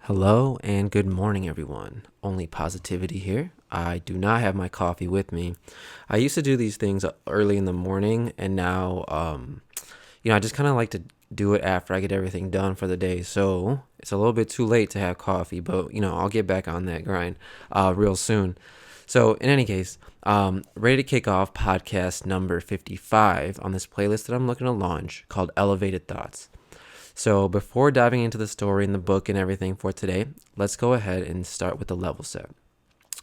Hello and good morning, everyone. OnlyPositivity here. I do not have my coffee with me. I used to do these things early in the morning, and now, I just kind of like to do it after I get everything done for the day. So it's a little bit too late to have coffee, but I'll get back on that grind real soon. So, in any case, ready to kick off podcast number 55 on this playlist that I'm looking to launch called Elevated Thoughts. So before diving into the story and the book and everything for today, let's go ahead and start with the level set.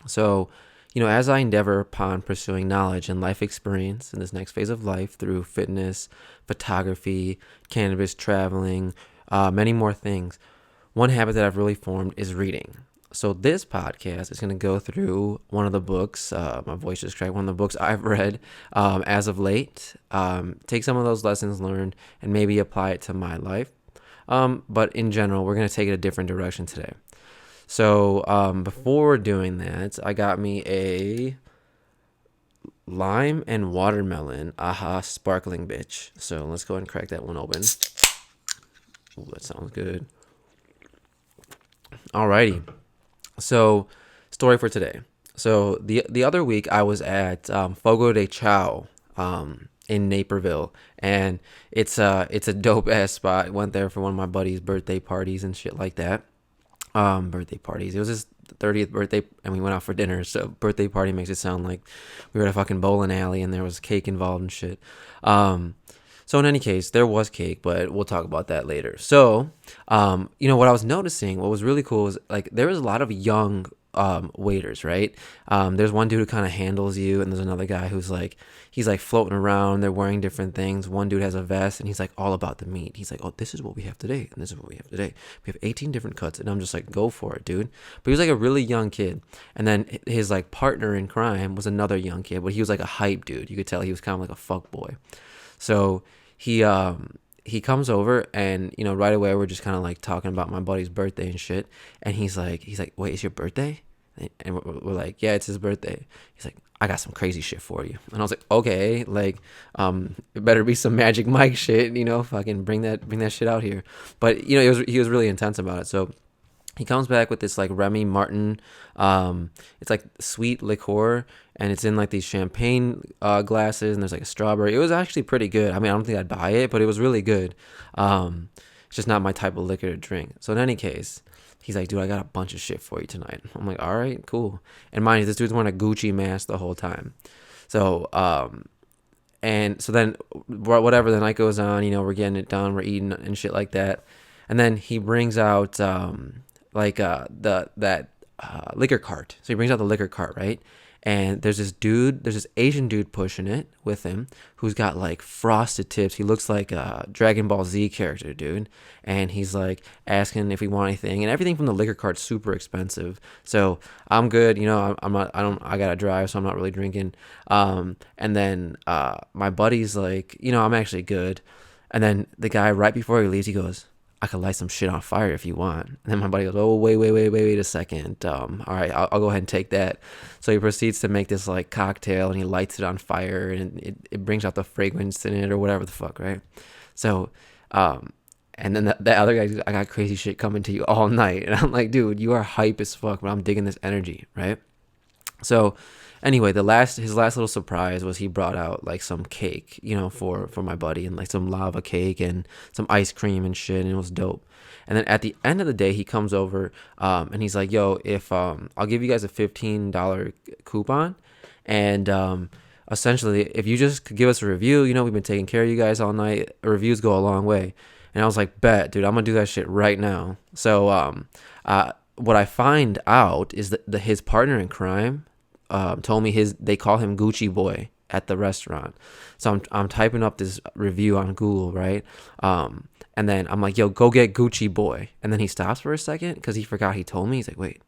So, as I endeavor upon pursuing knowledge and life experience in this next phase of life through fitness, photography, cannabis, traveling, many more things, one habit that I've really formed is reading. So this podcast is going to go through one of the books, my voice just cracked, one of the books I've read as of late, take some of those lessons learned and maybe apply it to my life. But in general, we're going to take it a different direction today. So before doing that, I got me a lime and watermelon sparkling bitch. So let's go ahead and crack that one open. Ooh, that sounds good. Alrighty. So story for today. So the other week I was at Fogo de Chao in Naperville, and it's a dope ass spot. Went there for one of my buddies' birthday parties and shit like that. Birthday parties. It was his 30th birthday, and we went out for dinner. So birthday party makes it sound like we were at a fucking bowling alley and there was cake involved and shit. So in any case, there was cake, but we'll talk about that later. So, what I was noticing, what was really cool is like there was a lot of young waiters, right? There's one dude who kind of handles you, and there's another guy who's like, he's like floating around. They're wearing different things. One dude has a vest, and he's like all about the meat. He's like, oh, this is what we have today, and this is what we have today. We have 18 different cuts, and I'm just like, go for it, dude. But he was like a really young kid, and then his like partner in crime was another young kid, but he was like a hype dude. You could tell he was kind of like a fuck boy. So he comes over, and right away we're just kind of like talking about my buddy's birthday and shit, and he's like wait, it's your birthday? And we're like, yeah, it's his birthday. He's like, I got some crazy shit for you. And I was like, okay, like it better be some Magic Mike shit, fucking bring that shit out here. But he was really intense about it. So he comes back with this like Remy Martin, it's like sweet liqueur, and it's in like these champagne glasses, and there's like a strawberry. It was actually pretty good. I mean, I don't think I'd buy it, but it was really good. It's just not my type of liquor to drink. So in any case, he's like, dude, I got a bunch of shit for you tonight. I'm like, all right, cool. And mind you, this dude's wearing a Gucci mask the whole time. So and so then whatever, the night goes on, we're getting it done, we're eating and shit like that. And then he brings out liquor cart. So he brings out the liquor cart, right? And there's this Asian dude pushing it with him who's got like frosted tips. He looks like a Dragon Ball Z character, dude. And he's like asking if we want anything, and everything from the liquor cart's super expensive. So I'm good, I gotta drive, so I'm not really drinking. And then my buddy's like, I'm actually good. And then the guy right before he leaves, he goes, I could light some shit on fire if you want. And then my buddy goes, oh, wait a second. All right, I'll go ahead and take that. So he proceeds to make this like cocktail, and he lights it on fire, and it brings out the fragrance in it or whatever the fuck, right? So, and then that other guy goes, I got crazy shit coming to you all night. And I'm like, dude, you are hype as fuck, but I'm digging this energy, right? So anyway, his last little surprise was he brought out like some cake, for my buddy, and like some lava cake and some ice cream and shit, and it was dope. And then at the end of the day, he comes over, and he's like, yo, if I'll give you guys a $15 coupon, and essentially if you just give us a review, we've been taking care of you guys all night. Reviews go a long way. And I was like, bet, dude, I'm gonna do that shit right now. So what I find out is that his partner in crime told me they call him Gucci Boy at the restaurant. So I'm typing up this review on Google, right? And then I'm like, yo, go get Gucci Boy. And then he stops for a second because he forgot he told me. He's like, wait.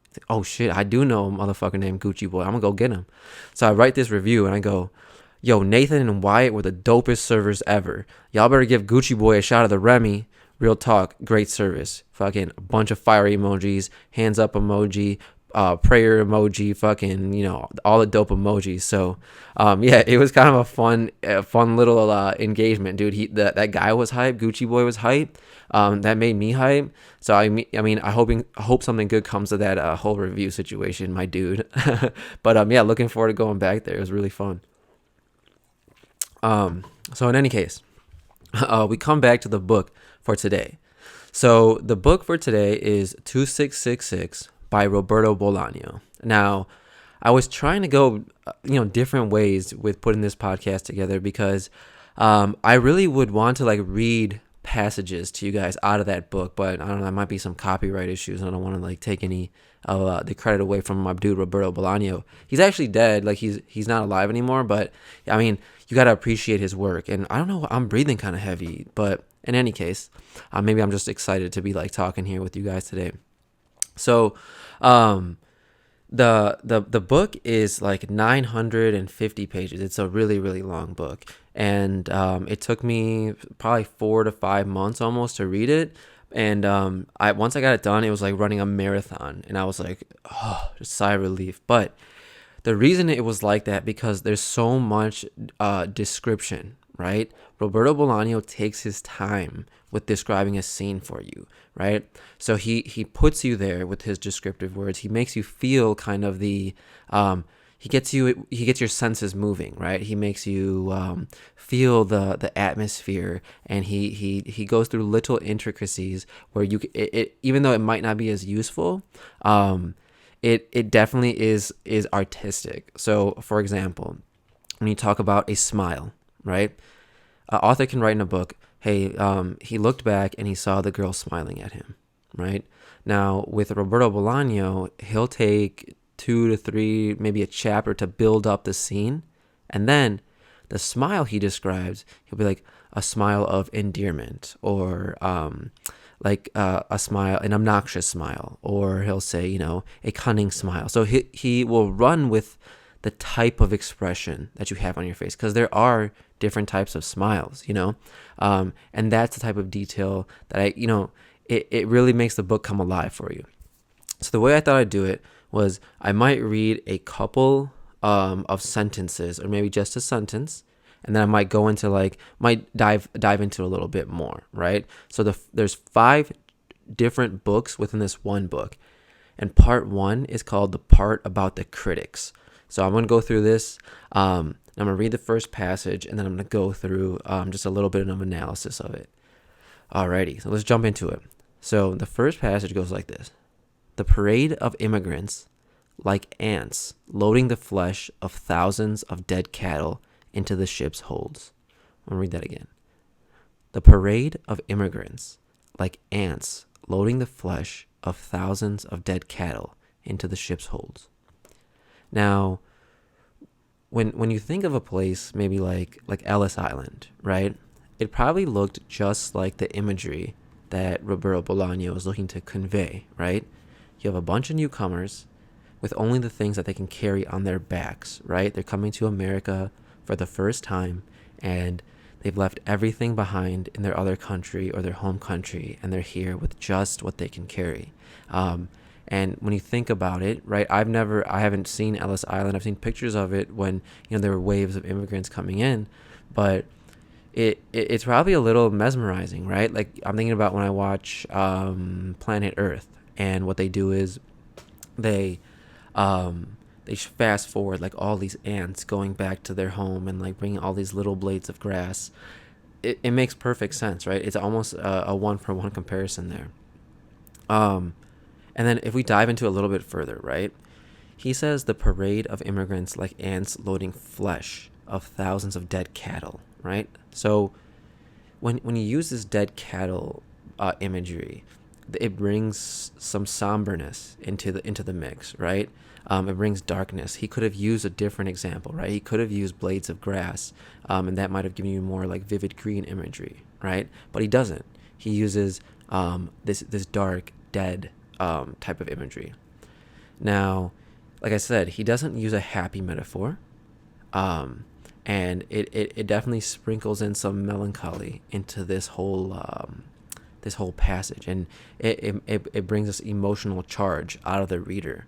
He's like, oh shit, I do know a motherfucker named Gucci Boy. I'm gonna go get him. So I write this review and I go, yo, Nathan and Wyatt were the dopest servers ever. Y'all better give Gucci Boy a shot of the Remy. Real talk, great service. Fucking a bunch of fire emojis, hands up emoji, prayer emoji, fucking, all the dope emojis. So, yeah, it was kind of a fun little engagement, dude. That guy was hype. Gucci Boy was hype. That made me hype. So I hope something good comes of that whole review situation, my dude. But yeah, looking forward to going back there. It was really fun. So in any case, we come back to the book for today. So the book for today is 2666 by Roberto Bolano. Now, I was trying to go, different ways with putting this podcast together because I really would want to like read passages to you guys out of that book, but I don't know, there might be some copyright issues, and I don't want to like take any of the credit away from my dude Roberto Bolano. He's actually dead, like he's not alive anymore, but I mean, you got to appreciate his work. And I don't know, I'm breathing kind of heavy, but in any case, maybe I'm just excited to be like talking here with you guys today. So, the book is like 950 pages. It's a really, really long book, and it took me probably 4 to 5 months almost to read it. And once I got it done, it was like running a marathon, and I was like, oh, just sigh of relief. But the reason it was like that because there's so much description, right? Roberto Bolano takes his time with describing a scene for you, right? So he puts you there with his descriptive words. He makes you feel kind of he gets your senses moving, right? He makes you feel the atmosphere, and he goes through little intricacies where even though it might not be as useful, it definitely is artistic. So, for example, when you talk about a smile, right? An author can write in a book, hey, he looked back and he saw the girl smiling at him, right? Now, with Roberto Bolano, he'll take 2 to 3, maybe a chapter to build up the scene. And then the smile he describes, he'll be like a smile of endearment, or a smile, an obnoxious smile, or he'll say, a cunning smile. So he will run with the type of expression that you have on your face, because there are different types of smiles, and that's the type of detail that it really makes the book come alive for you. So the way I thought I'd do it was I might read a couple of sentences, or maybe just a sentence, and then I might go into might dive into a little bit more, right? So there's 5 different books within this one book, and part 1 is called the part about the critics. So I'm going to go through this. I'm going to read the first passage, and then I'm going to go through just a little bit of analysis of it. Alrighty, so let's jump into it. So the first passage goes like this. The parade of immigrants, like ants, loading the flesh of thousands of dead cattle into the ship's holds. I'm going to read that again. The parade of immigrants, like ants, loading the flesh of thousands of dead cattle into the ship's holds. Now, when you think of a place maybe like Ellis Island, right? It probably looked just like the imagery that Roberto Bolano is looking to convey, right? You have a bunch of newcomers with only the things that they can carry on their backs, right? They're coming to America for the first time, and they've left everything behind in their other country or their home country, and they're here with just what they can carry. And when you think about it, right, I haven't seen Ellis Island. I've seen pictures of it when, there were waves of immigrants coming in, but it's probably a little mesmerizing, right? Like, I'm thinking about when I watch Planet Earth, and what they do is they fast forward like all these ants going back to their home and like bringing all these little blades of grass. It makes perfect sense, right? It's almost a 1-for-1 comparison there. And then if we dive into a little bit further, right? He says the parade of immigrants like ants loading flesh of thousands of dead cattle, right? So when you use this dead cattle imagery, it brings some somberness into the mix, right? It brings darkness. He could have used a different example, right? He could have used blades of grass, and that might have given you more like vivid green imagery, right? But he doesn't. He uses this dark, dead type of imagery. Now, like I said, he doesn't use a happy metaphor, and it definitely sprinkles in some melancholy into this whole passage, and it brings this emotional charge out of the reader.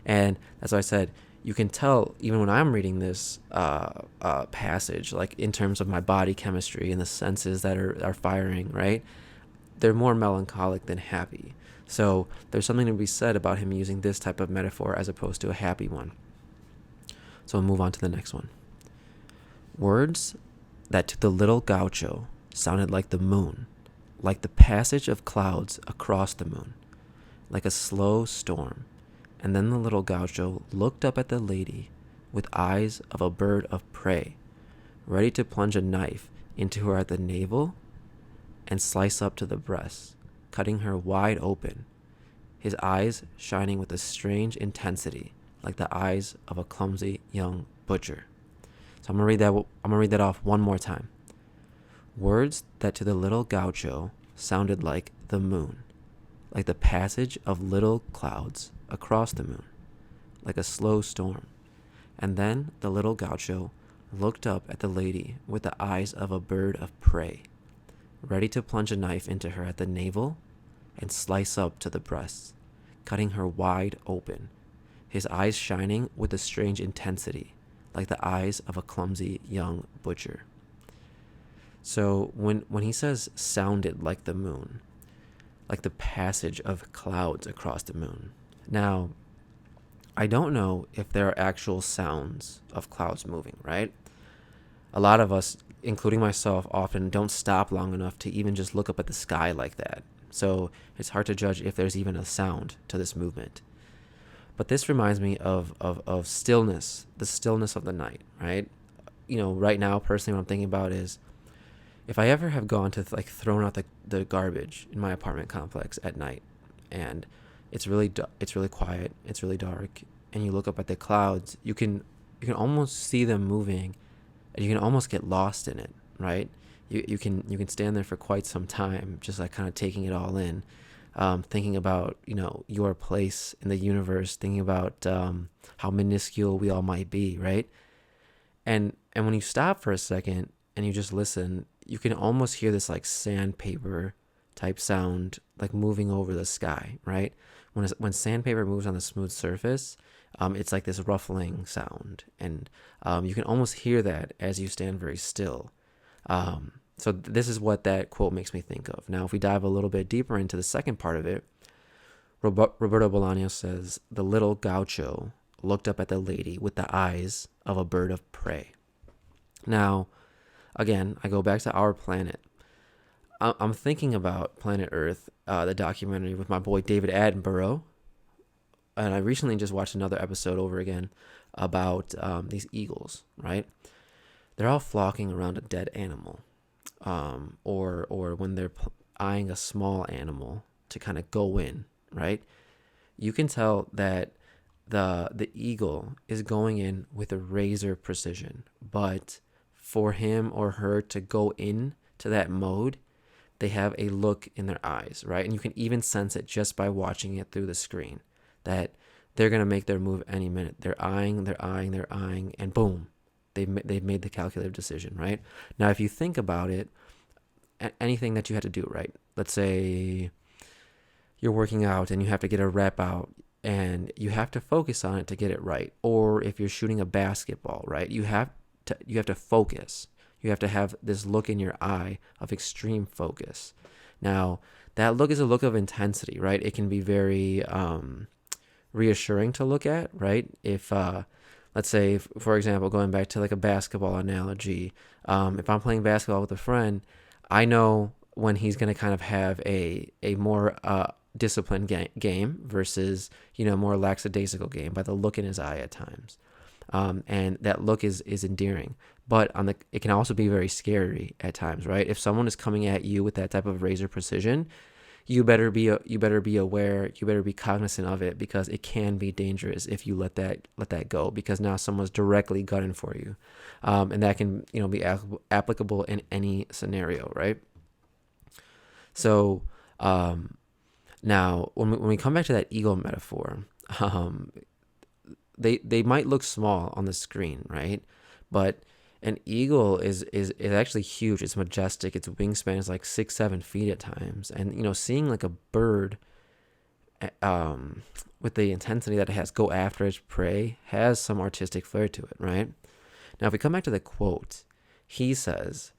And that's why I said, you can tell even when I'm reading this passage, like in terms of my body chemistry and the senses that are firing, right? They're more melancholic than happy. So there's something to be said about him using this type of metaphor as opposed to a happy one. So we'll move on to the next one. Words that to the little gaucho sounded like the moon, like the passage of clouds across the moon, like a slow storm. And then the little gaucho looked up at the lady with eyes of a bird of prey, ready to plunge a knife into her at the navel and slice up to the breast, cutting her wide open, his eyes shining with a strange intensity, like the eyes of a clumsy young butcher. So I'm gonna read that off one more time. Words that to the little gaucho sounded like the moon, like the passage of little clouds across the moon, like a slow storm. And then the little gaucho looked up at the lady with the eyes of a bird of prey, ready to plunge a knife into her at the navel and slice up to the breasts, cutting her wide open, his eyes shining with a strange intensity, like the eyes of a clumsy young butcher. So when he says sounded like the moon, like the passage of clouds across the moon. Now, I don't know if there are actual sounds of clouds moving, right? A lot of us, including myself, often don't stop long enough to even just look up at the sky like that. So it's hard to judge if there's even a sound to this movement. But this reminds me of stillness, the stillness of the night, right? Right now, personally, what I'm thinking about is if I ever have gone to thrown out the garbage in my apartment complex at night, and it's really quiet, it's really dark, and you look up at the clouds, you can almost see them moving, and you can almost get lost in it, right? You can stand there for quite some time, just like kind of taking it all in, thinking about your place in the universe, thinking about how minuscule we all might be, right? And when you stop for a second and you just listen, you can almost hear this like sandpaper type sound like moving over the sky, right? When sandpaper moves on the smooth surface, it's like this ruffling sound, and you can almost hear that as you stand very still. So this is what that quote makes me think of. Now, if we dive a little bit deeper into the second part of it, Roberto Bolano says, the little gaucho looked up at the lady with the eyes of a bird of prey. Now, again, I go back to our planet. I'm thinking about Planet Earth, the documentary with my boy David Attenborough. And I recently just watched another episode over again about these eagles, right? They're all flocking around a dead animal, or when they're eyeing a small animal to kind of go in, right? You can tell that the eagle is going in with a razor precision, but for him or her to go in to that mode, they have a look in their eyes, right? And you can even sense it just by watching it through the screen that they're going to make their move any minute. They're eyeing, and boom, they've made the calculated decision, right? Now, if you think about it, anything that you had to do, right? Let's say you're working out and you have to get a rep out and you have to focus on it to get it right. Or if you're shooting a basketball, right? You have to focus. You have to have this look in your eye of extreme focus. Now, that look is a look of intensity, right? It can be very reassuring to look at, right? If, let's say, for example, going back to like a basketball analogy, if I'm playing basketball with a friend, I know when he's going to kind of have a more disciplined game versus, more lackadaisical game by the look in his eye at times. And that look is endearing, but it can also be very scary at times, right? If someone is coming at you with that type of razor precision, you better be aware, you better be cognizant of it, because it can be dangerous if you let that go, because now someone's directly gunning for you, and that can be applicable in any scenario, right? So now when we come back to that eagle metaphor, they might look small on the screen, right? But an eagle is actually huge. It's majestic. Its wingspan is like 6-7 feet at times. And seeing like a bird with the intensity that it has, go after its prey, has some artistic flair to it, right? Now, if we come back to the quote, he says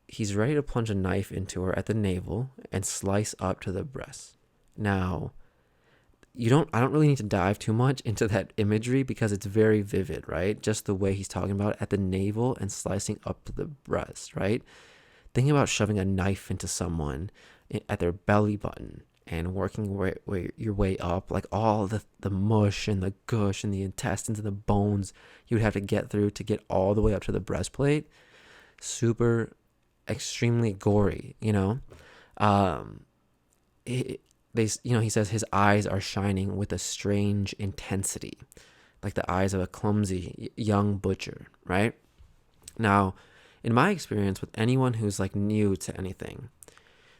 he's ready to plunge a knife into her at the navel and slice up to the breast. Now, I don't really need to dive too much into that imagery because it's very vivid, right? Just the way he's talking about it, at the navel and slicing up to the breast, right? Thinking about shoving a knife into someone at their belly button and working your way up, like all the mush and the gush and the intestines and the bones you would have to get through to get all the way up to the breastplate. Super, extremely gory, you know? He says his eyes are shining with a strange intensity, like the eyes of a clumsy young butcher, right? Now, in my experience with anyone who's like new to anything,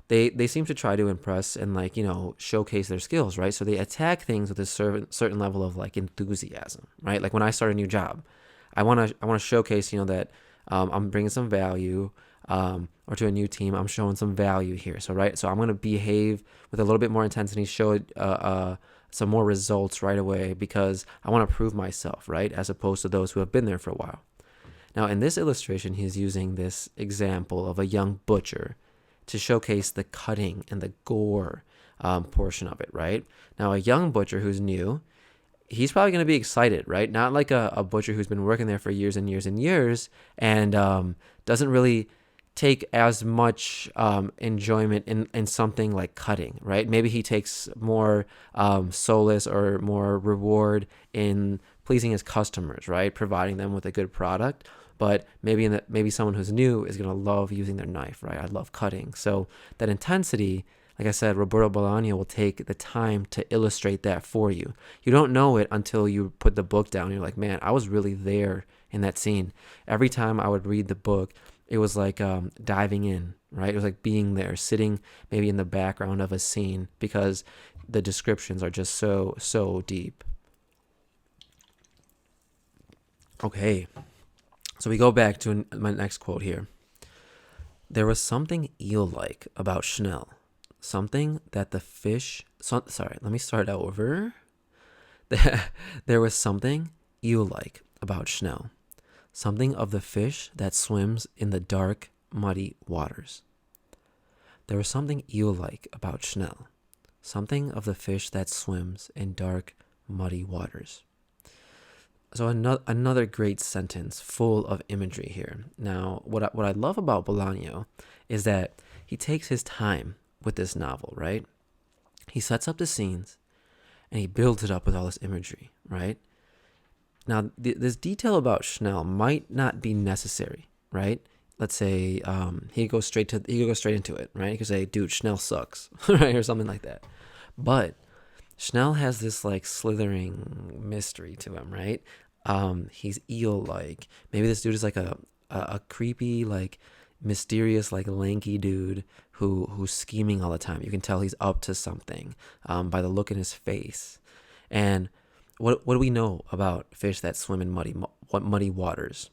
they seem to try to impress and like, showcase their skills, right? So they attack things with a certain level of like enthusiasm, right? Like when I start a new job, I want to showcase, that I'm bringing some value, or to a new team, I'm showing some value here. So I'm going to behave with a little bit more intensity, show some more results right away because I want to prove myself, right? As opposed to those who have been there for a while. Now, in this illustration, he's using this example of a young butcher to showcase the cutting and the gore portion of it, right? Now, a young butcher who's new, he's probably going to be excited, right? Not like a butcher who's been working there for years and years and years and doesn't really take as much enjoyment in something like cutting, right? Maybe he takes more solace or more reward in pleasing his customers, right? Providing them with a good product. But maybe someone who's new is gonna love using their knife, right? I love cutting. So that intensity, like I said, Roberto Bolano will take the time to illustrate that for you. You don't know it until you put the book down. You're like, man, I was really there in that scene. Every time I would read the book, it was like diving in, right? It was like being there, sitting maybe in the background of a scene because the descriptions are just so deep. Okay, so we go back to my next quote here. There was something eel-like about Schnell. Something that the fish... let me start over. There was something eel-like about Schnell. Something of the fish that swims in the dark, muddy waters. There was something eel-like about Schnell. Something of the fish that swims in dark, muddy waters. So another great sentence full of imagery here. Now, what I love about Bolano is that he takes his time with this novel, right? He sets up the scenes and he builds it up with all this imagery, right? Now, this detail about Schnell might not be necessary, right? Let's say he goes straight into it, right? He could say, "Dude, Schnell sucks," right, or something like that. But Schnell has this like slithering mystery to him, right? He's eel-like. Maybe this dude is like a creepy, like mysterious, like lanky dude who's scheming all the time. You can tell he's up to something by the look in his face. And what do we know about fish that swim in muddy waters?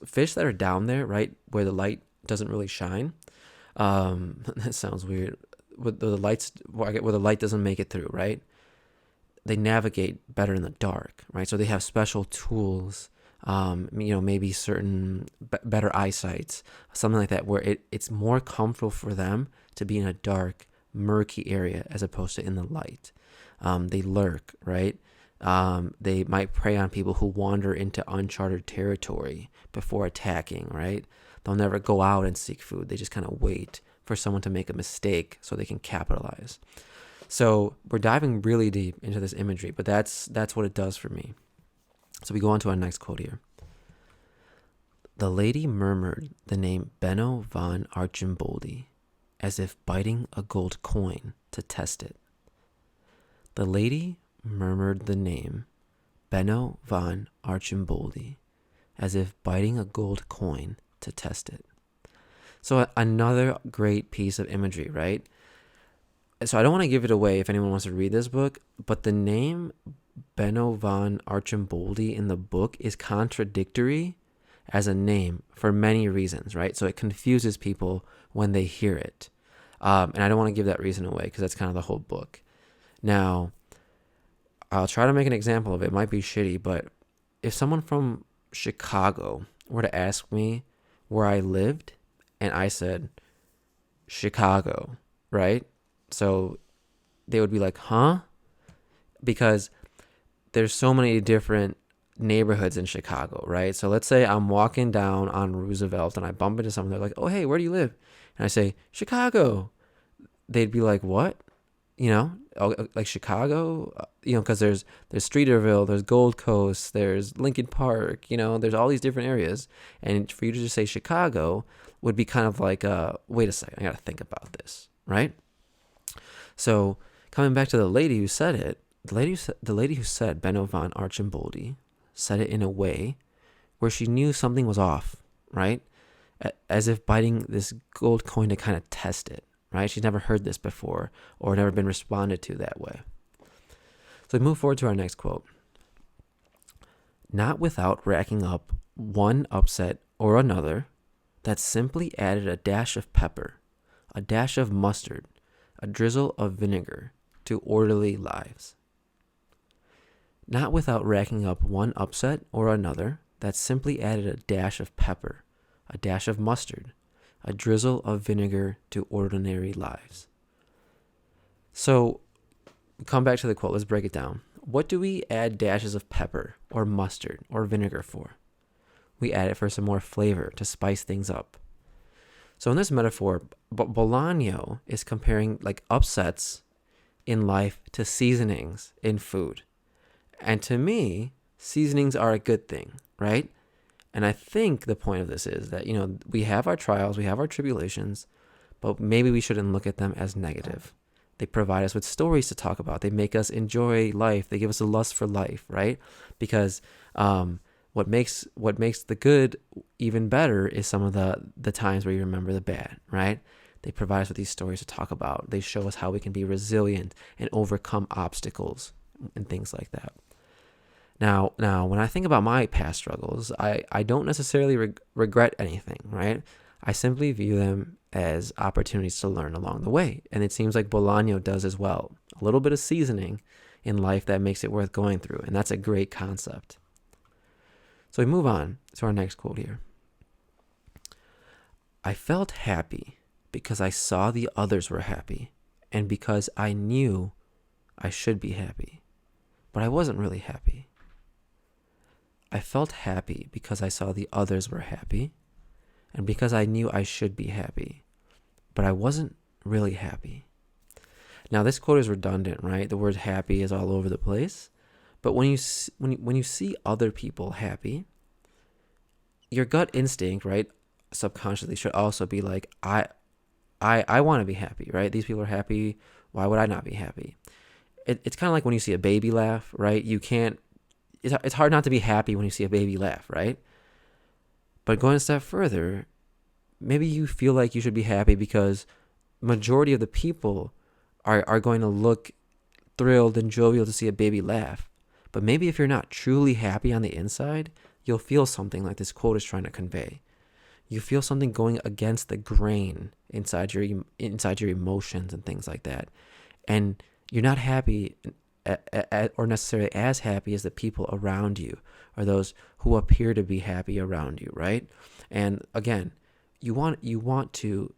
Fish that are down there, right, where the light doesn't really shine. That sounds weird. Where the light doesn't make it through, right? They navigate better in the dark, right? So they have special tools, maybe certain better eyesight, something like that, where it's more comfortable for them to be in a dark, murky area as opposed to in the light. They lurk, right? They might prey on people who wander into uncharted territory before attacking, right? They'll never go out and seek food. They just kind of wait for someone to make a mistake so they can capitalize. So we're diving really deep into this imagery, but that's what it does for me. So we go on to our next quote here. The lady murmured the name Benno von Archimboldi as if biting a gold coin to test it. The lady murmured the name Benno von Archimboldi as if biting a gold coin to test it. So another great piece of imagery, right? So I don't want to give it away if anyone wants to read this book, but the name Benno von Archimboldi in the book is contradictory as a name for many reasons, right? So it confuses people when they hear it. And I don't want to give that reason away because that's kind of the whole book. Now, I'll try to make an example of it. It might be shitty, but if someone from Chicago were to ask me where I lived and I said Chicago, right? So they would be like, huh? Because there's so many different neighborhoods in Chicago, right? So let's say I'm walking down on Roosevelt and I bump into someone. They're like, oh, hey, where do you live? And I say, Chicago. They'd be like, what? Like Chicago, because there's Streeterville, there's Gold Coast, there's Lincoln Park, there's all these different areas. And for you to just say Chicago would be kind of like, wait a second, I got to think about this, right? So coming back to the lady who said it, the lady who said Benno von Archimboldi said it in a way where she knew something was off, right? As if biting this gold coin to kind of test it, right? She's never heard this before or never been responded to that way. So we move forward to our next quote. Not without racking up one upset or another that simply added a dash of pepper, a dash of mustard, a drizzle of vinegar to orderly lives. Not without racking up one upset or another that simply added a dash of pepper, a dash of mustard, a drizzle of vinegar to ordinary lives. So, come back to the quote. Let's break it down. What do we add dashes of pepper or mustard or vinegar for? We add it for some more flavor to spice things up. So in this metaphor, Bolano is comparing like upsets in life to seasonings in food. And to me, seasonings are a good thing, right? And I think the point of this is that, we have our trials, we have our tribulations, but maybe we shouldn't look at them as negative. They provide us with stories to talk about. They make us enjoy life. They give us a lust for life, right? Because what makes the good even better is some of the times where you remember the bad, right? They provide us with these stories to talk about. They show us how we can be resilient and overcome obstacles and things like that. Now, when I think about my past struggles, I don't necessarily regret anything, right? I simply view them as opportunities to learn along the way. And it seems like Bolano does as well. A little bit of seasoning in life that makes it worth going through. And that's a great concept. So we move on to our next quote here. I felt happy because I saw the others were happy and because I knew I should be happy, but I wasn't really happy. I felt happy because I saw the others were happy and because I knew I should be happy, but I wasn't really happy. Now this quote is redundant, right? The word happy is all over the place. But when you see other people happy, your gut instinct, right, subconsciously should also be like, I want to be happy, right? These people are happy. Why would I not be happy? It's kind of like when you see a baby laugh, right? It's hard not to be happy when you see a baby laugh, right? But going a step further, maybe you feel like you should be happy because majority of the people are going to look thrilled and jovial to see a baby laugh. But maybe if you're not truly happy on the inside, you'll feel something like this quote is trying to convey. You feel something going against the grain inside your emotions and things like that. And you're not happy or necessarily as happy as the people around you or those who appear to be happy around you, right? And again, you want to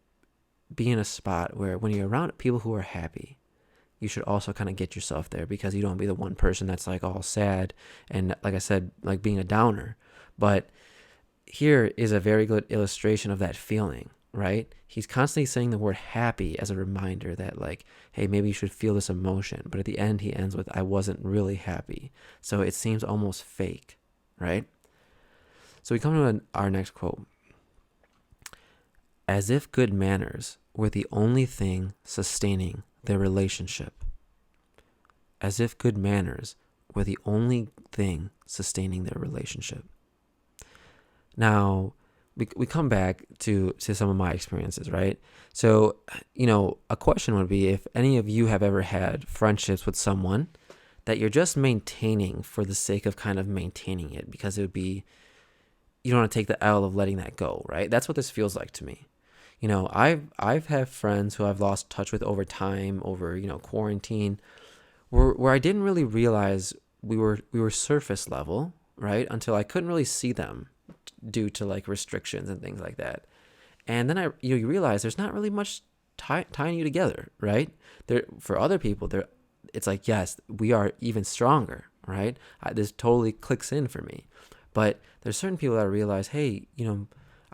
be in a spot where when you're around people who are happy, you should also kind of get yourself there because you don't be the one person that's like all sad and, like I said, like being a downer. But here is a very good illustration of that feeling, right? He's constantly saying the word happy as a reminder that like, hey, maybe you should feel this emotion. But at the end, he ends with, I wasn't really happy. So it seems almost fake, right? So we come to our next quote. As if good manners were the only thing sustaining their relationship. As if good manners were the only thing sustaining their relationship. Now, we come back to some of my experiences, right? So, a question would be if any of you have ever had friendships with someone that you're just maintaining for the sake of kind of maintaining it because it would be, you don't want to take the L of letting that go, right? That's what this feels like to me. I've had friends who I've lost touch with over time, over, quarantine, where I didn't really realize we were surface level, right? Until I couldn't really see them due to like restrictions and things like that. And then you realize there's not really much tying you together, right? There, for other people, it's like, yes, we are even stronger, right? This totally clicks in for me. But there's certain people that realize, hey,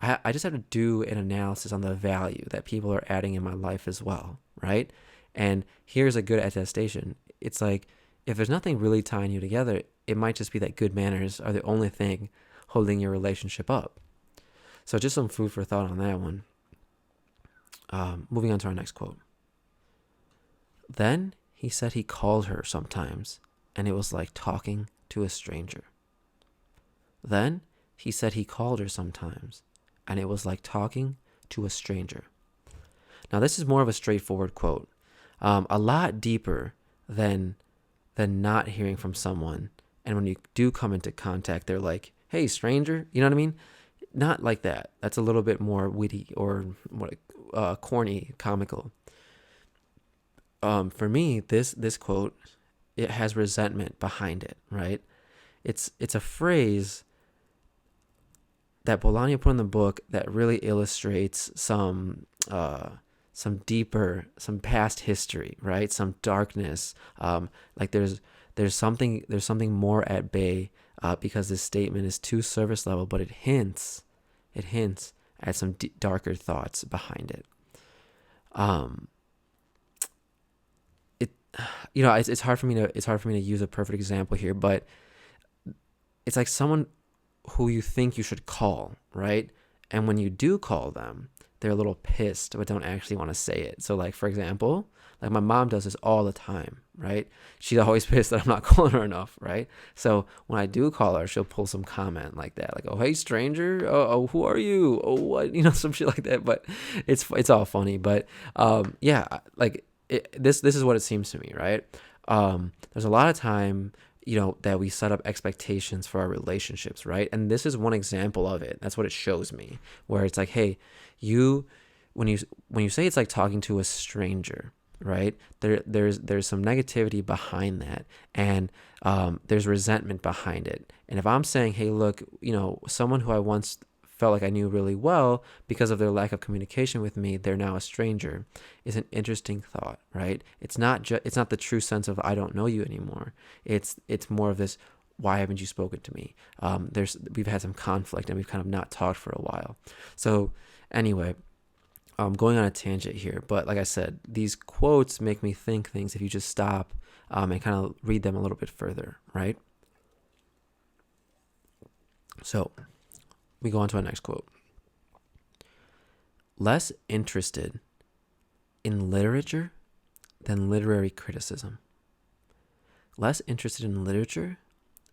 I just have to do an analysis on the value that people are adding in my life as well, right? And here's a good attestation. It's like, if there's nothing really tying you together, it might just be that good manners are the only thing holding your relationship up. So just some food for thought on that one. Moving on to our next quote. Then he said he called her sometimes, and it was like talking to a stranger. Then he said he called her sometimes, and it was like talking to a stranger. Now, this is more of a straightforward quote, a lot deeper than not hearing from someone. And when you do come into contact, they're like, hey, stranger, you know what I mean? Not like that. That's a little bit more witty or corny, comical. For me, this quote, it has resentment behind it, right? It's a phrase that Bolano put in the book that really illustrates some deeper, some past history, right? Some darkness. Like there's something more at bay, because this statement is too surface level, but it hints at some darker thoughts behind it. It's hard for me to use a perfect example here, but it's like someone who you think you should call, right? And when you do call them, they're a little pissed but don't actually want to say it. So like, for example, like my mom does this all the time, right? She's always pissed that I'm not calling her enough, right? So when I do call her, she'll pull some comment like that, like, oh, hey, stranger, oh, who are you? Oh, what? Some shit like that. But it's all funny. But yeah, like this is what it seems to me, right? There's a lot of time, that we set up expectations for our relationships, right? And this is one example of it. That's what it shows me, where it's like, hey, when you say it's like talking to a stranger, right? There's some negativity behind that, and there's resentment behind it. And if I'm saying, hey, look, someone who I once felt like I knew really well, because of their lack of communication with me, they're now a stranger, is an interesting thought, right? It's not the true sense of I don't know you anymore. It's more of this, why haven't you spoken to me? We've had some conflict and we've kind of not talked for a while. So anyway, I'm going on a tangent here, but like I said, these quotes make me think things if you just stop and kind of read them a little bit further, right? So we go on to our next quote. Less interested in literature than literary criticism. Less interested in literature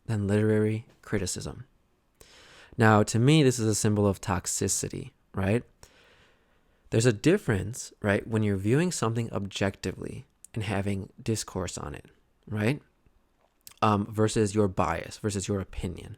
than literary criticism. Now, to me, this is a symbol of toxicity, right? There's a difference, right, when you're viewing something objectively and having discourse on it, right? Versus your bias, versus your opinion,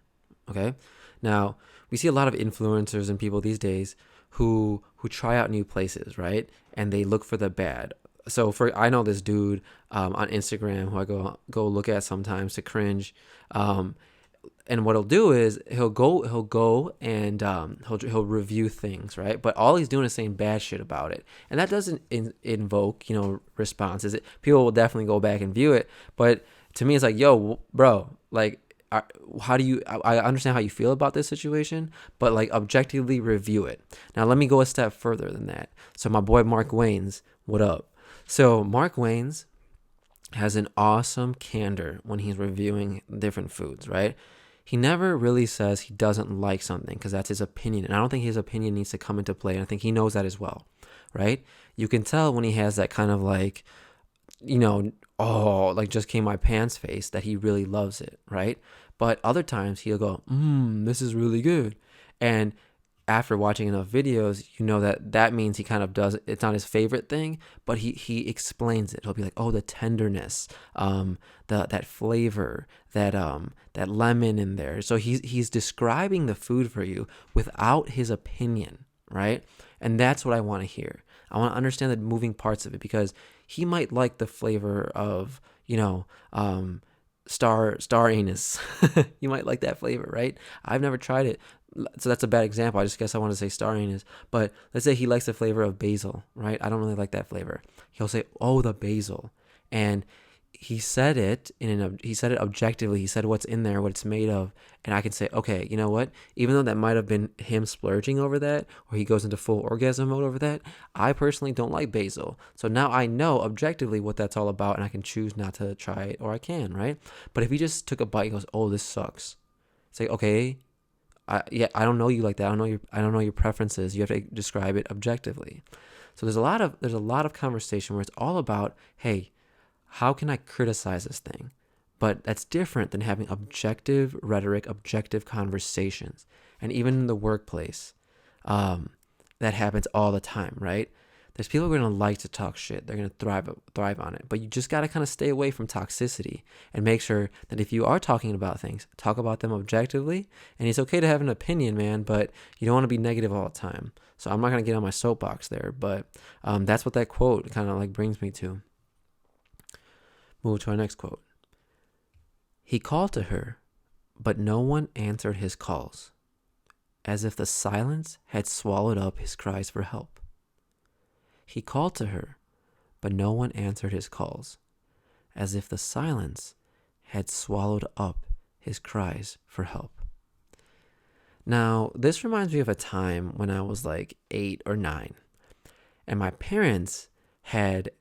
okay? Now, we see a lot of influencers and people these days who try out new places, right? And they look for the bad. So I know this dude on Instagram who I go look at sometimes to cringe. And what he'll do is he'll go and he'll review things, right? But all he's doing is saying bad shit about it, and that doesn't invoke responses. People will definitely go back and view it, but to me it's like, yo, bro, like, how do you? I understand how you feel about this situation, but like objectively review it. Now let me go a step further than that. So my boy Mark Waynes, what up? So Mark Waynes has an awesome candor when he's reviewing different foods, right? He never really says he doesn't like something because that's his opinion. And I don't think his opinion needs to come into play. And I think he knows that as well, right? You can tell when he has that kind of like, like just came my pants face, that he really loves it, right? But other times he'll go, this is really good. And after watching enough videos, that means he kind of does it. It's not his favorite thing, but he explains it. He'll be like, oh, the tenderness, that flavor, that lemon in there. So he's describing the food for you without his opinion, right? And that's what I want to hear. I want to understand the moving parts of it, because he might like the flavor of, star anus. You might like that flavor, right? I've never tried it. So that's a bad example. I just guess I want to say star anus. But let's say he likes the flavor of basil, right? I don't really like that flavor. He'll say, "Oh, the basil." And he said it objectively. He said what's in there, what it's made of, and I can say, okay, you know what? Even though that might have been him splurging over that, or he goes into full orgasm mode over that, I personally don't like basil. So now I know objectively what that's all about, and I can choose not to try it, or I can, right? But if he just took a bite and goes, "Oh, this sucks," it's like, okay, I don't know you like that. I don't know your preferences. You have to describe it objectively. So there's a lot of conversation where it's all about, hey, how can I criticize this thing? But that's different than having objective rhetoric, objective conversations. And even in the workplace, that happens all the time, right? There's people who are going to like to talk shit. They're going to thrive on it. But you just got to kind of stay away from toxicity and make sure that if you are talking about things, talk about them objectively. And it's okay to have an opinion, man, but you don't want to be negative all the time. So I'm not going to get on my soapbox there, but that's what that quote kind of like brings me to. Move to our next quote. He called to her, but no one answered his calls, as if the silence had swallowed up his cries for help. He called to her, but no one answered his calls, as if the silence had swallowed up his cries for help. Now, this reminds me of a time when I was like 8 or 9, and my parents had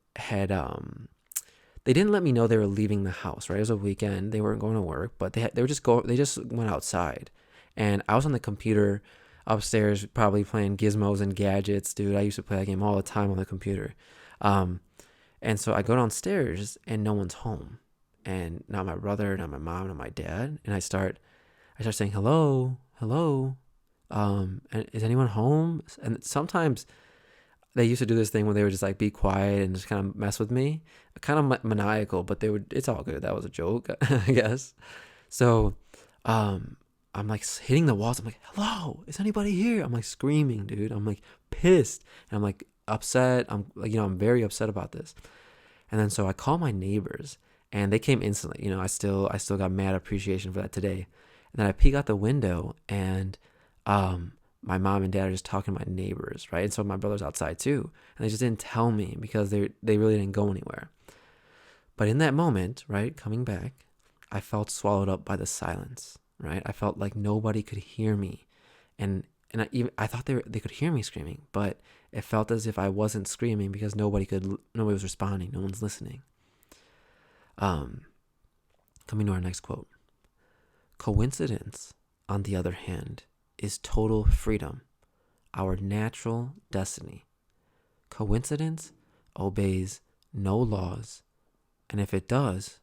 they didn't let me know they were leaving the house, right? It was a weekend. They weren't going to work, but they just went outside. And I was on the computer upstairs, probably playing gizmos and gadgets, dude. I used to play that game all the time on the computer. And so I go downstairs and no one's home. And not my brother, not my mom, not my dad. And I start saying, "Hello, hello. And is anyone home?" And sometimes they used to do this thing where they would just like be quiet and just kind of mess with me, kind of maniacal, but it's all good. That was a joke, I guess. So, I'm like hitting the walls. I'm like, "Hello, is anybody here?" I'm like screaming, dude. I'm like pissed. And I'm like upset. I'm like, I'm very upset about this. And then so I call my neighbors and they came instantly. I still got mad appreciation for that today. And then I peek out the window and, my mom and dad are just talking to my neighbors, right? And so my brother's outside too. And they just didn't tell me because they really didn't go anywhere. But in that moment, right, coming back, I felt swallowed up by the silence, right? I felt like nobody could hear me. And I thought they could hear me screaming, but it felt as if I wasn't screaming because nobody was responding, no one's listening. Coming to our next quote. Coincidence, on the other hand, is total freedom, our natural destiny. Coincidence obeys no laws, and if it does,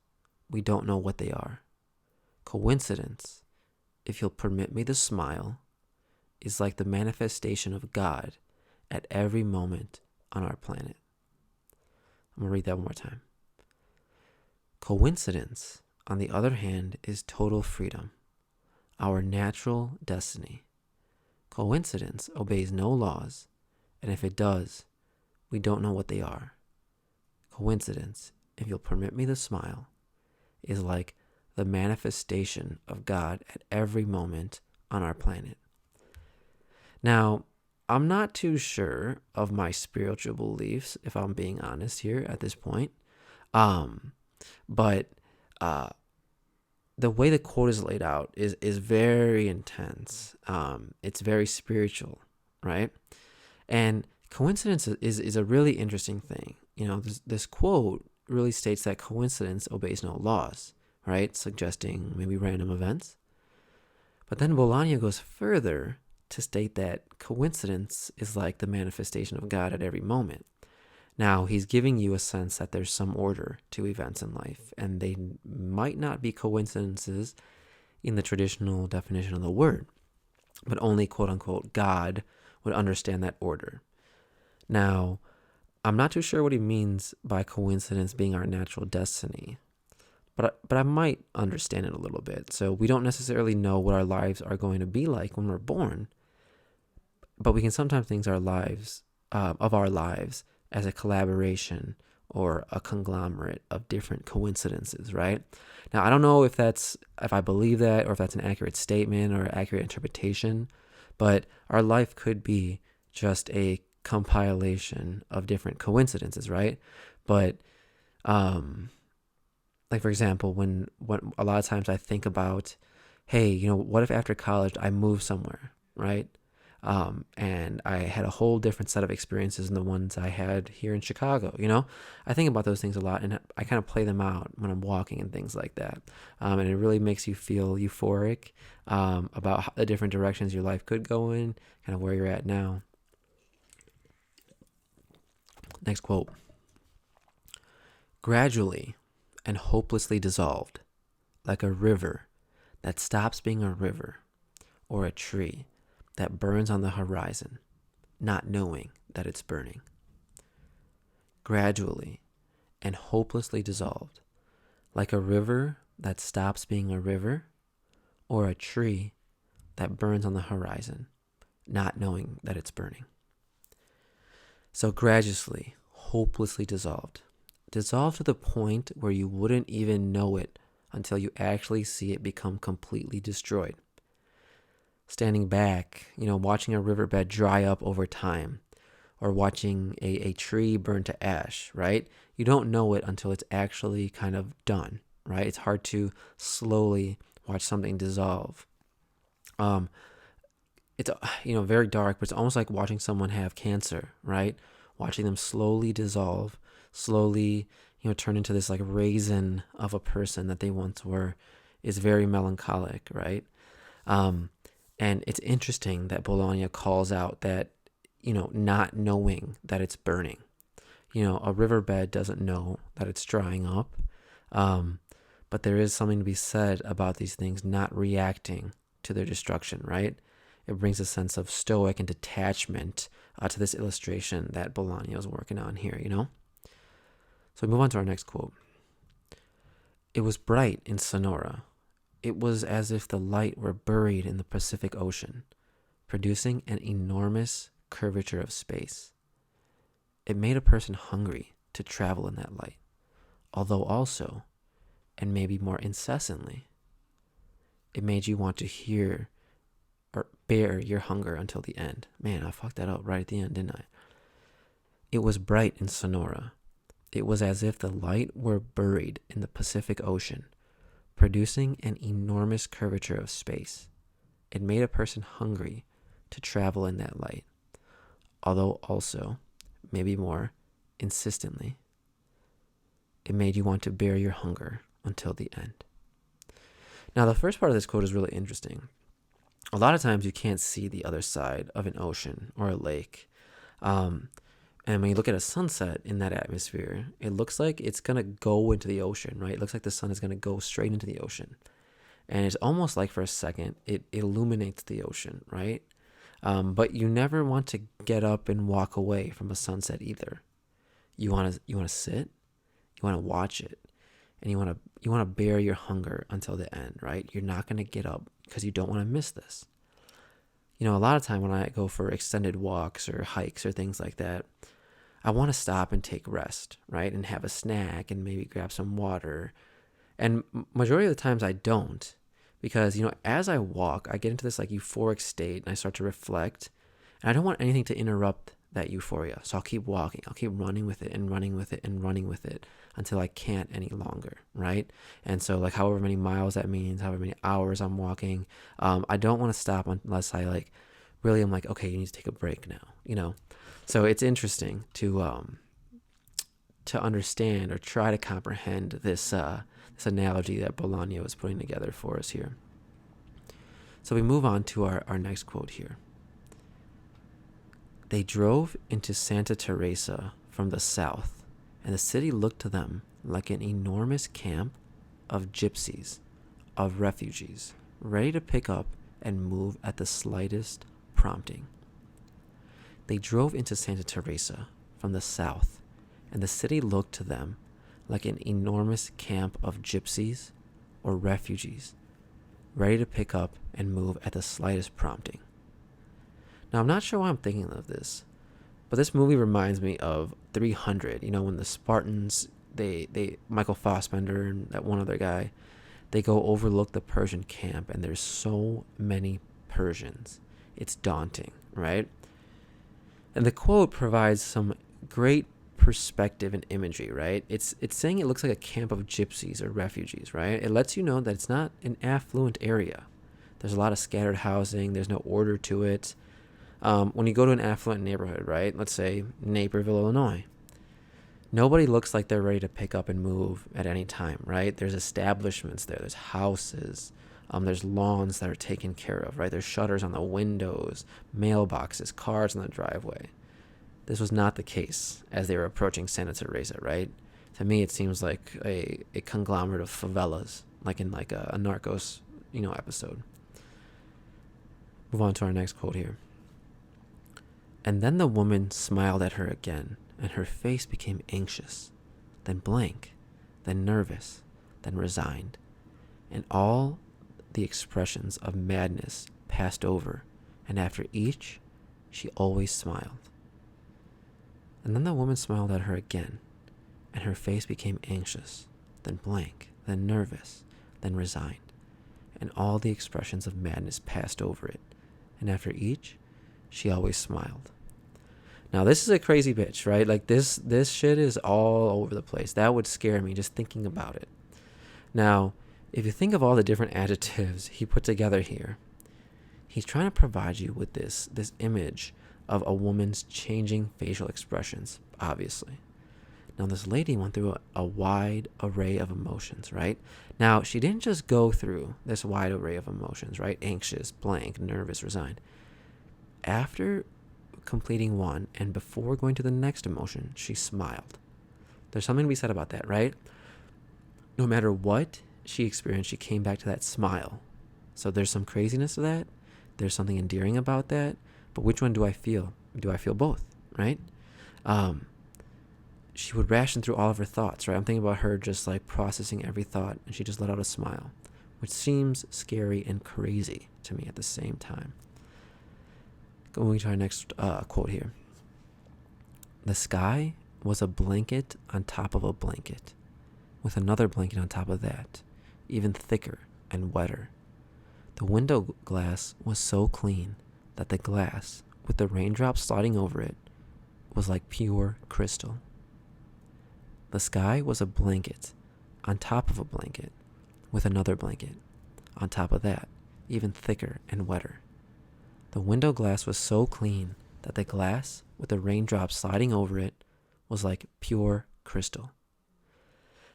we don't know what they are. Coincidence, if you'll permit me to smile, is like the manifestation of God at every moment on our planet. I'm going to read that one more time. Coincidence, on the other hand, is total freedom, our natural destiny. Coincidence obeys no laws, and if it does, we don't know what they are. Coincidence, if you'll permit me to smile, is like the manifestation of God at every moment on our planet. Now, I'm not too sure of my spiritual beliefs, if I'm being honest here at this point. But the way the quote is laid out is very intense. It's very spiritual, right? And coincidence is a really interesting thing. This quote really states that coincidence obeys no laws, right? Suggesting maybe random events. But then Bolano goes further to state that coincidence is like the manifestation of God at every moment. Now, he's giving you a sense that there's some order to events in life, and they might not be coincidences in the traditional definition of the word, but only quote unquote God would understand that order. Now, I'm not too sure what he means by coincidence being our natural destiny, but I might understand it a little bit. So we don't necessarily know what our lives are going to be like when we're born, But we can sometimes think our lives, of our lives, as a collaboration or a conglomerate of different coincidences, right? Now, I don't know if I believe that, or if that's an accurate statement or accurate interpretation, but our life could be just a compilation of different coincidences, right? But, like, for example, when a lot of times I think about, hey, what if after college I moved somewhere, right? And I had a whole different set of experiences than the ones I had here in Chicago. I think about those things a lot, and I kind of play them out when I'm walking and things like that. And it really makes you feel euphoric about the different directions your life could go in, kind of where you're at now. Next quote. Gradually and hopelessly dissolved, like a river that stops being a river, or a tree that burns on the horizon, not knowing that it's burning. Gradually and hopelessly dissolved, like a river that stops being a river, or a tree that burns on the horizon, not knowing that it's burning. So gradually, hopelessly dissolved. Dissolved to the point where you wouldn't even know it until you actually see it become completely destroyed. Standing back, watching a riverbed dry up over time, or watching a tree burn to ash, right? You don't know it until it's actually kind of done, right? It's hard to slowly watch something dissolve. It's very dark, but it's almost like watching someone have cancer, right? Watching them slowly dissolve, slowly, turn into this like raisin of a person that they once were, is very melancholic, right? And it's interesting that Bologna calls out that, not knowing that it's burning. A riverbed doesn't know that it's drying up. But there is something to be said about these things not reacting to their destruction, right? It brings a sense of stoic and detachment to this illustration that Bologna is working on here, So we move on to our next quote. It was bright in Sonora. It was as if the light were buried in the Pacific Ocean, producing an enormous curvature of space. It made a person hungry to travel in that light, although also, and maybe more incessantly, it made you want to hear or bear your hunger until the end. Man, I fucked that up right at the end, didn't I? It was bright in Sonora. It was as if the light were buried in the Pacific Ocean, producing an enormous curvature of space. It made a person hungry to travel in that light, although also, maybe more insistently, it made you want to bear your hunger until the end. Now, the first part of this quote is really interesting. A lot of times you can't see the other side of an ocean or a lake. And when you look at a sunset in that atmosphere, it looks like it's going to go into the ocean, right? It looks like the sun is going to go straight into the ocean. And it's almost like for a second, it illuminates the ocean, right? But you never want to get up and walk away from a sunset either. You want to sit, you want to watch it, and you want to bear your hunger until the end, right? You're not going to get up because you don't want to miss this. A lot of time when I go for extended walks or hikes or things like that, I want to stop and take rest, right? And have a snack and maybe grab some water. And majority of the times I don't, because, as I walk, I get into this like euphoric state and I start to reflect, and I don't want anything to interrupt that euphoria. So I'll keep walking. I'll keep running with it and running with it and running with it until I can't any longer, right? And so like however many miles that means, however many hours I'm walking, I don't want to stop unless I like really am like, okay, you need to take a break now, So it's interesting to understand or try to comprehend this analogy that Bologna was putting together for us here. So we move on to our next quote here. They drove into Santa Teresa from the south, and the city looked to them like an enormous camp of gypsies, of refugees, ready to pick up and move at the slightest prompting. They drove into Santa Teresa from the south, and the city looked to them like an enormous camp of gypsies or refugees, ready to pick up and move at the slightest prompting. Now, I'm not sure why I'm thinking of this, but this movie reminds me of 300. You know, when the Spartans, they Michael Fassbender and that one other guy, they go overlook the Persian camp, and there's so many Persians. It's daunting, right? And the quote provides some great perspective and imagery, right? It's saying it looks like a camp of gypsies or refugees, right? It lets you know that it's not an affluent area. There's a lot of scattered housing. There's no order to it. When you go to an affluent neighborhood, right? Let's say Naperville, Illinois. Nobody looks like they're ready to pick up and move at any time, right? There's establishments there. There's houses. There's lawns that are taken care of, right? There's shutters on the windows, mailboxes, cars in the driveway. This was not the case as they were approaching Santa Teresa, right? To me, it seems like a conglomerate of favelas, like in like a Narcos, episode. Move on to our next quote here. And then the woman smiled at her again, and her face became anxious, then blank, then nervous, then resigned, and all the expressions of madness passed over, and after each, she always smiled. And then the woman smiled at her again, and her face became anxious, then blank, then nervous, then resigned, and all the expressions of madness passed over it, and after each, she always smiled. Now, this is a crazy bitch, right? Like, this shit is all over the place. That would scare me just thinking about it. Now, if you think of all the different adjectives he put together here, he's trying to provide you with this image of a woman's changing facial expressions, obviously. Now, this lady went through a wide array of emotions, right? Now, she didn't just go through this wide array of emotions, right? Anxious, blank, nervous, resigned. After completing one and before going to the next emotion, she smiled. There's something to be said about that, right? No matter what she experienced, she came back to that smile. So there's some craziness to that. There's something endearing about that. But which one do I feel? Do I feel both, right? She would ration through all of her thoughts, right? I'm thinking about her just like processing every thought, and she just let out a smile, which seems scary and crazy to me at the same time. Going to our next quote here. The sky was a blanket on top of a blanket, with another blanket on top of that, even thicker and wetter. The window glass was so clean that the glass, with the raindrops sliding over it, was like pure crystal. The sky was a blanket on top of a blanket, with another blanket on top of that, even thicker and wetter. The window glass was so clean that the glass, with the raindrops sliding over it, was like pure crystal.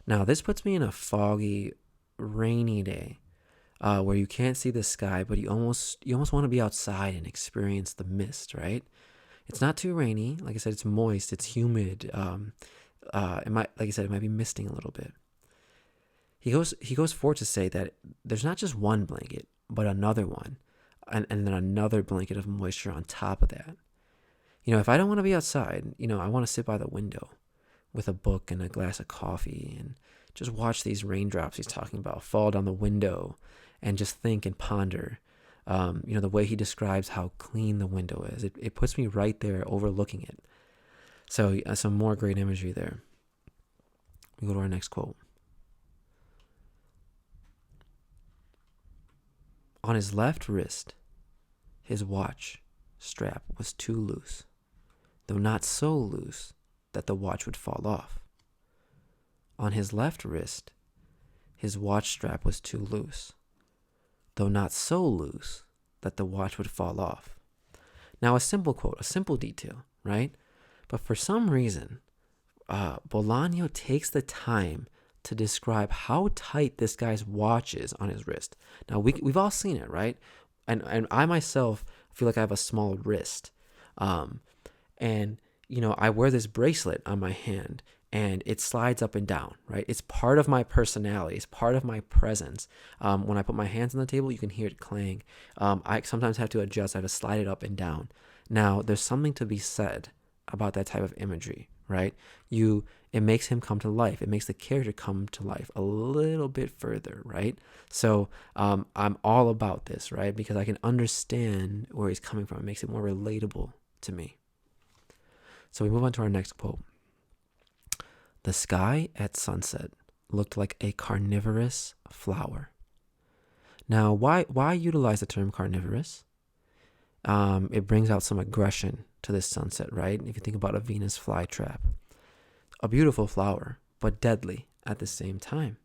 Now, this puts me in a foggy, rainy day where you can't see the sky, but you almost want to be outside and experience the mist, right? It's not too rainy. Like I said, it's moist, it's humid. It might be misting a little bit. He goes forward to say that there's not just one blanket, but another one. And then another blanket of moisture on top of that. If I don't want to be outside, I want to sit by the window with a book and a glass of coffee and just watch these raindrops he's talking about fall down the window and just think and ponder. The way he describes how clean the window is. It puts me right there overlooking it. So some more great imagery there. We go to our next quote. On his left wrist, his watch strap was too loose, though not so loose that the watch would fall off. On his left wrist, his watch strap was too loose, though not so loose that the watch would fall off. Now, a simple quote, a simple detail, right? But for some reason, Bolano takes the time to describe how tight this guy's watch is on his wrist. Now, we've all seen it, right? And I myself feel like I have a small wrist. And I wear this bracelet on my hand, and it slides up and down, right? It's part of my personality. It's part of my presence. When I put my hands on the table, you can hear it clang. I sometimes have to adjust. I have to slide it up and down. Now, there's something to be said about that type of imagery, right? You it makes him come to life. It makes the character come to life a little bit further, right? So I'm all about this, right? Because I can understand where he's coming from. It makes it more relatable to me. So we move on to our next quote. The sky at sunset looked like a carnivorous flower. Now, why utilize the term carnivorous? It brings out some aggression to this sunset, right? If you think about a Venus flytrap, a beautiful flower, but deadly at the same time.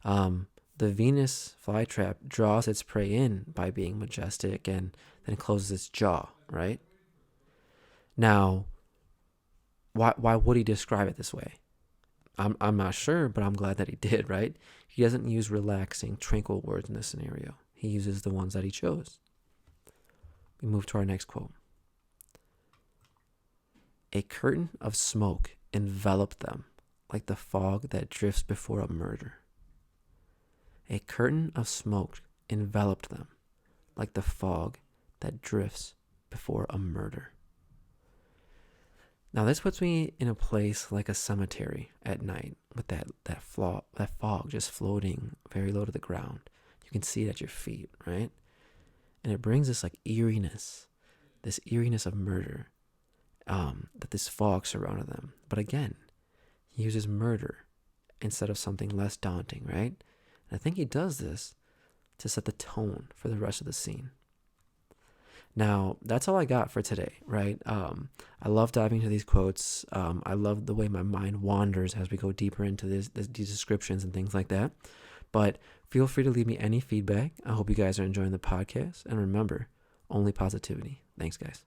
The Venus flytrap draws its prey in by being majestic and then closes its jaw, right? Now, why would he describe it this way? I'm not sure, but I'm glad that he did, right? He doesn't use relaxing, tranquil words in this scenario. He uses the ones that he chose. We move to our next quote. A curtain of smoke enveloped them like the fog that drifts before a murder. A curtain of smoke enveloped them like the fog that drifts before a murder. Now this puts me in a place like a cemetery at night with that fog just floating very low to the ground. You can see it at your feet, right? And it brings this like eeriness of murder, that this fog surrounded them. But again, he uses murder instead of something less daunting, right? And I think he does this to set the tone for the rest of the scene. Now, that's all I got for today, right? I love diving into these quotes. I love the way my mind wanders as we go deeper into these descriptions and things like that. But feel free to leave me any feedback. I hope you guys are enjoying the podcast. And remember, only positivity. Thanks, guys.